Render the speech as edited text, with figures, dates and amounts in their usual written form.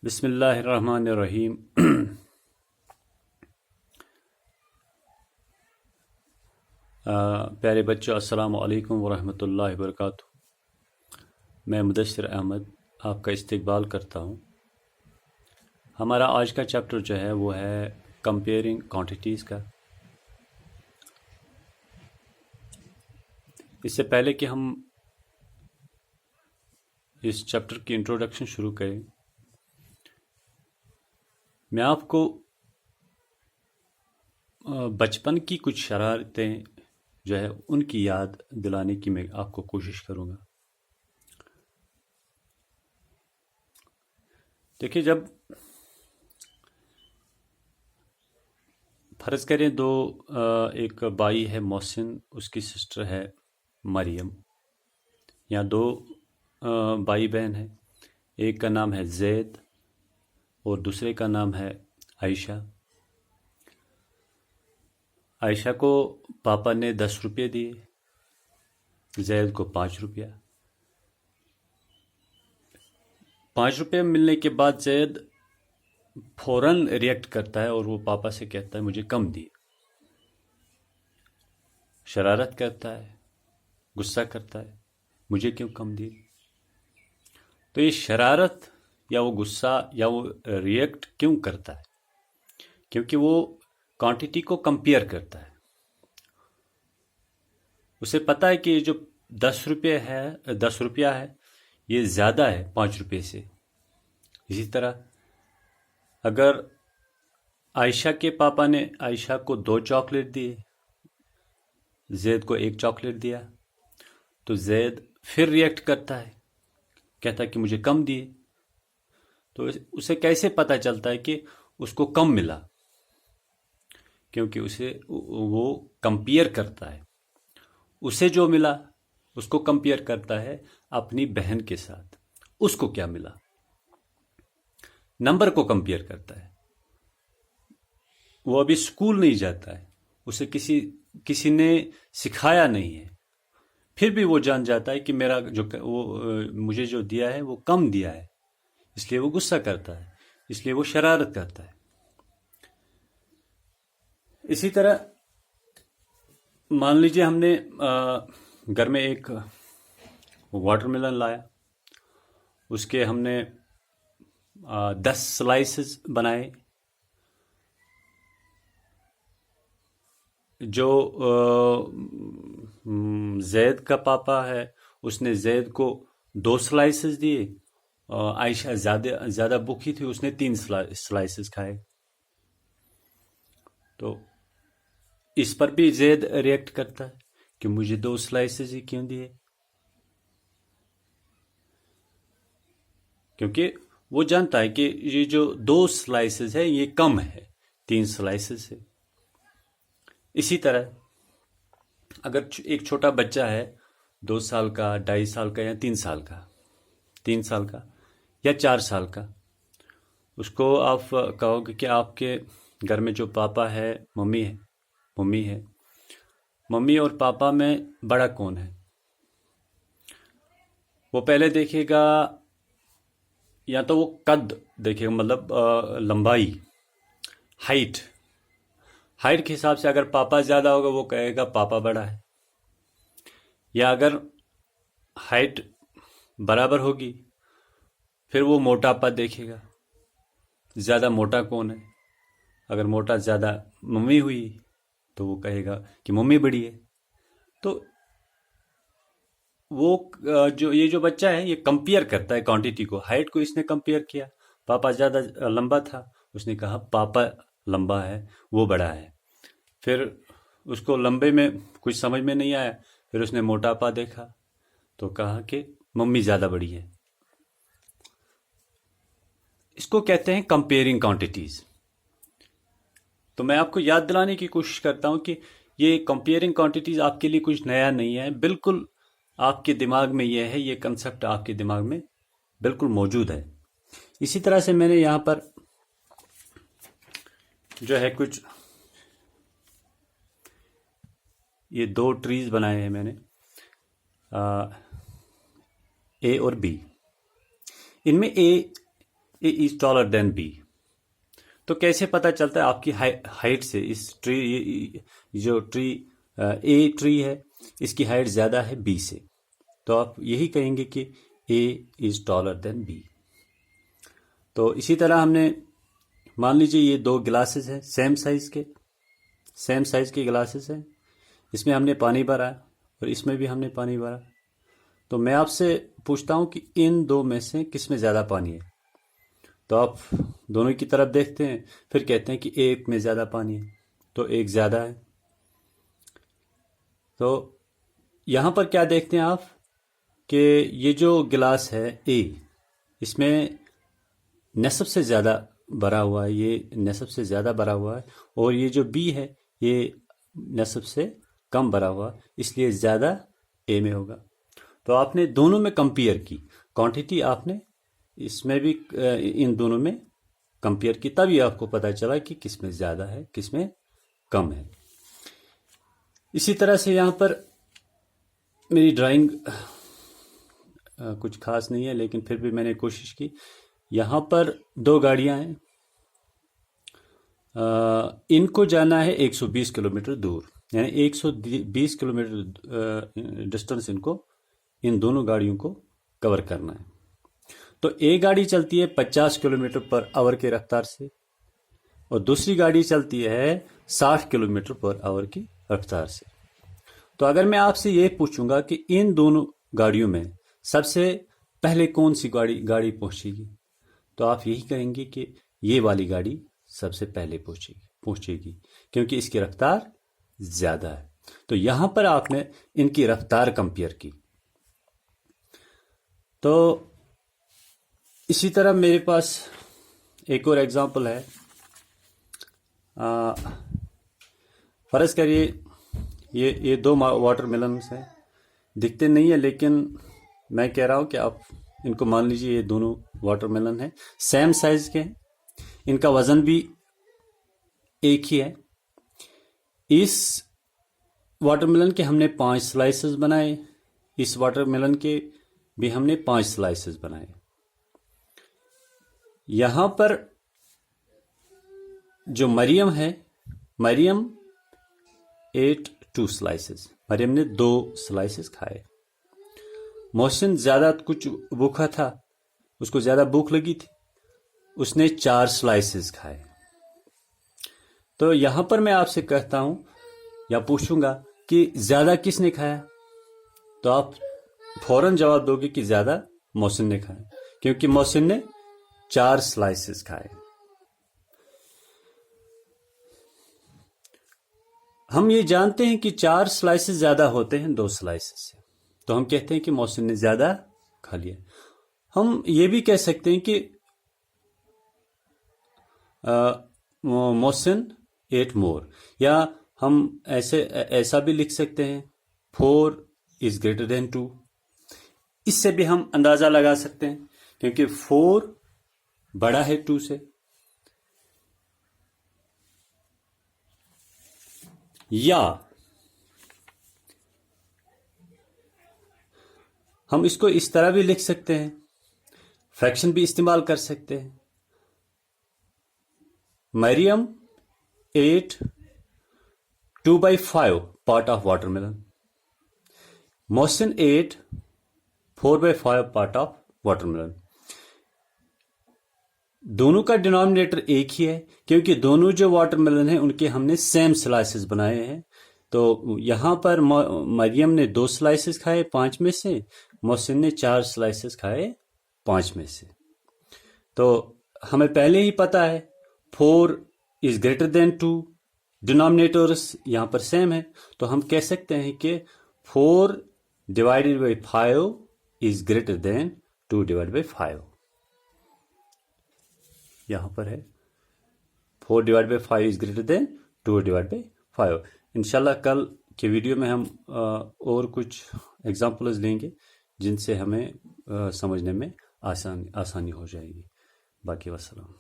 बिस्मिल्लाहिर्रहमानिर्रहीम। प्यारे बच्चों, अस्सलामु अलैकुम वरहमतुल्लाहि वबरकातुहू। मैं मुदस्सिर अहमद आपका इस्तकबाल करता हूँ। हमारा आज का चैप्टर जो है वो है कंपेयरिंग क्वांटिटीज़ का। इससे पहले कि हम इस चैप्टर की इंट्रोडक्शन शुरू करें, मैं आपको बचपन की कुछ शरारतें जो है उनकी याद दिलाने की मैं आपको कोशिश करूँगा। देखिए, जब फ़र्ज़ करें एक भाई है मोहसिन, उसकी सिस्टर है मरियम, या दो भाई बहन हैं। एक का नाम है ज़ैद और दूसरे का नाम है आयशा। आयशा को पापा ने 10 रुपये दिए, ज़ैद को 5 रुपया। 5 रुपये मिलने के बाद ज़ैद फ़ौरन रिएक्ट करता है और वो पापा से कहता है मुझे कम दिए। शरारत करता है, गुस्सा करता है, मुझे क्यों कम दिए। तो ये शरारत या वो गुस्सा या वो रिएक्ट क्यों करता है? क्योंकि वो क्वांटिटी को कंपेयर करता है। उसे पता है कि ये जो 10 रुपया है ये ज़्यादा है 5 रुपये से। इसी तरह अगर आयशा के पापा ने आयशा को 2 चॉकलेट दिए, ज़ैद को 1 चॉकलेट दिया, तो ज़ैद फिर रिएक्ट करता है, कहता है कि मुझे कम दिए। तो उसे कैसे पता चलता है कि उसको कम मिला? क्योंकि वो कंपेयर करता है। उसे जो मिला उसको कंपेयर करता है अपनी बहन के साथ, उसको क्या मिला, नंबर को कंपेयर करता है। वो अभी स्कूल नहीं जाता है, उसे किसी ने सिखाया नहीं है, फिर भी वो जान जाता है कि मेरा मुझे जो दिया है वो कम दिया है, इसलिए वो गुस्सा करता है, इसलिए वो शरारत करता है। इसी तरह मान लीजिए हमने घर में एक वाटरमेलन लाया, उसके हमने 10 स्लाइसेस बनाए। जो ज़ैद का पापा है उसने ज़ैद को 2 स्लाइसेस दिए। आयशा ज़्यादा भूखी थी, उसने 3 स्लाइसेस खाए। तो इस पर भी ज़ैद रिएक्ट करता है कि मुझे 2 स्लाइसेस ही क्यों दिए, क्योंकि वो जानता है कि ये जो 2 स्लाइसेस है ये कम है 3 स्लाइसेस से। इसी तरह अगर एक छोटा बच्चा है 2 साल का, 2.5 साल का या 3 साल का या 4 साल का, उसको आप कहोगे कि आपके घर में जो पापा है, मम्मी है, मम्मी और पापा में बड़ा कौन है? वो पहले देखेगा, या तो वो कद देखेगा, मतलब लंबाई, हाइट के हिसाब से। अगर पापा ज़्यादा होगा वो कहेगा पापा बड़ा है। या अगर हाइट बराबर होगी फिर वो मोटापा देखेगा, ज़्यादा मोटा कौन है। अगर मोटा ज़्यादा मम्मी हुई तो वो कहेगा कि मम्मी बड़ी है। तो वो ये जो बच्चा है ये कंपेयर करता है क्वांटिटी को। हाइट को इसने कंपेयर किया, पापा ज़्यादा लंबा था, उसने कहा पापा लंबा है, वो बड़ा है। फिर उसको लंबे में कुछ समझ में नहीं आया, फिर उसने मोटापा देखा तो कहा कि मम्मी ज़्यादा बड़ी है। इसको कहते हैं कंपेयरिंग क्वांटिटीज़। तो मैं आपको याद दिलाने की कोशिश करता हूं कि ये कंपेयरिंग क्वांटिटीज़ आपके लिए कुछ नया नहीं है, बिल्कुल आपके दिमाग में ये है, ये कंसेप्ट आपके दिमाग में बिल्कुल मौजूद है। इसी तरह से मैंने यहाँ पर जो है कुछ ये 2 ट्रीज बनाए हैं मैंने, ए और बी। इनमें ए ए इज टॉलर देन बी। तो कैसे पता चलता है आपकी हाइट से? इस ट्री, जो ट्री ए ट्री है, इसकी हाइट ज्यादा है बी से, तो आप यही कहेंगे कि ए इज टॉलर देन बी। तो इसी तरह हमने, मान लीजिए ये दो ग्लासेस हैं, सेम साइज के ग्लासेस हैं, इसमें हमने पानी भरा और इसमें भी हमने पानी भरा। तो मैं आपसे पूछता हूं कि इन दो में से किस में ज़्यादा पानी है? तो आप दोनों की तरफ देखते हैं, फिर कहते हैं कि एक में ज़्यादा पानी है, तो एक ज़्यादा है। तो यहाँ पर क्या देखते हैं आप कि ये जो गिलास है ए, इसमें नस्ब से ज़्यादा भरा हुआ है, ये नस्ब से ज़्यादा भरा हुआ है, और ये जो बी है ये नस्ब से कम भरा हुआ, इसलिए ज़्यादा ए में होगा। तो आपने दोनों में कंपेयर की क्वांटिटी, आपने इसमें भी इन दोनों में कंपेयर की, तभी आपको पता चला कि किस में ज़्यादा है किस में कम है। इसी तरह से यहाँ पर मेरी ड्राइंग कुछ खास नहीं है, लेकिन फिर भी मैंने कोशिश की। यहाँ पर दो गाड़ियाँ हैं, इनको जाना है 120 किलोमीटर दूर, यानी 120 किलोमीटर डिस्टेंस इनको, इन दोनों गाड़ियों को कवर करना है। तो एक गाड़ी चलती है 50 किलोमीटर पर आवर के रफ्तार से, और दूसरी गाड़ी चलती है 60 किलोमीटर पर आवर की रफ्तार से। तो अगर मैं आपसे ये पूछूंगा कि इन दोनों गाड़ियों में सबसे पहले कौन सी गाड़ी पहुंचेगी, तो आप यही कहेंगे कि ये वाली गाड़ी सबसे पहले पहुंचेगी क्योंकि इसकी रफ्तार ज्यादा है। तो यहां पर आपने इनकी रफ्तार कंपेयर की। तो इसी तरह मेरे पास एक और एग्जांपल है। फर्ज करिए ये दो वाटरमेलन हैं, दिखते नहीं है, लेकिन मैं कह रहा हूं कि आप इनको मान लीजिए ये दोनों वाटरमेलन हैं, सेम साइज के हैं, इनका वजन भी एक ही है। इस वाटरमेलन के हमने 5 स्लाइसेस बनाए, इस वाटरमेलन के भी हमने 5 स्लाइसेस बनाए। यहां पर जो मरियम है, मरियम एट 2 स्लाइसेस, मरियम ने 2 स्लाइसेस खाए। मोहसिन ज्यादा कुछ भूखा था, उसको ज्यादा भूख लगी थी, उसने 4 स्लाइसेस खाए। तो यहां पर मैं आपसे कहता हूं या पूछूंगा कि ज्यादा किसने खाया, तो आप फौरन जवाब दोगे कि ज्यादा मोहसिन ने खाया, क्योंकि मोहसिन ने 4 स्लाइसेस खाए। हम ये जानते हैं कि 4 स्लाइसेस ज्यादा होते हैं 2 स्लाइसेस से, तो हम कहते हैं कि मोहसिन ने ज्यादा खा लिया। हम ये भी कह सकते हैं कि मोहसिन एट मोर, या हम ऐसा भी लिख सकते हैं 4 इज ग्रेटर देन 2। इससे भी हम अंदाजा लगा सकते हैं क्योंकि 4 बड़ा है 2 से। या हम इसको इस तरह भी लिख सकते हैं, फ्रैक्शन भी इस्तेमाल कर सकते हैं। Mariyam at 2/5 part of watermelon, Mohsin at 4/5 part of watermelon. दोनों का डिनोमिनेटर एक ही है क्योंकि दोनों जो वाटरमेलन है उनके हमने सेम स्लाइसेस बनाए हैं। तो यहां पर मरियम ने 2 स्लाइसेस खाए 5 में से, मोहसिन ने 4 स्लाइसेस खाए 5 में से। तो हमें पहले ही पता है 4 इज ग्रेटर देन 2, डिनोमिनेटर्स यहां पर सेम है, तो हम कह सकते हैं कि 4 divided by 5 is greater than 2 divided by 5। यहां पर है 4 divide by 5 is greater than 2 divide by 5। इंशाल्लाह कल के वीडियो में हम और कुछ एग्जांपल्स लेंगे जिनसे हमें समझने में आसानी हो जाएगी। बाकी वस्सलाम।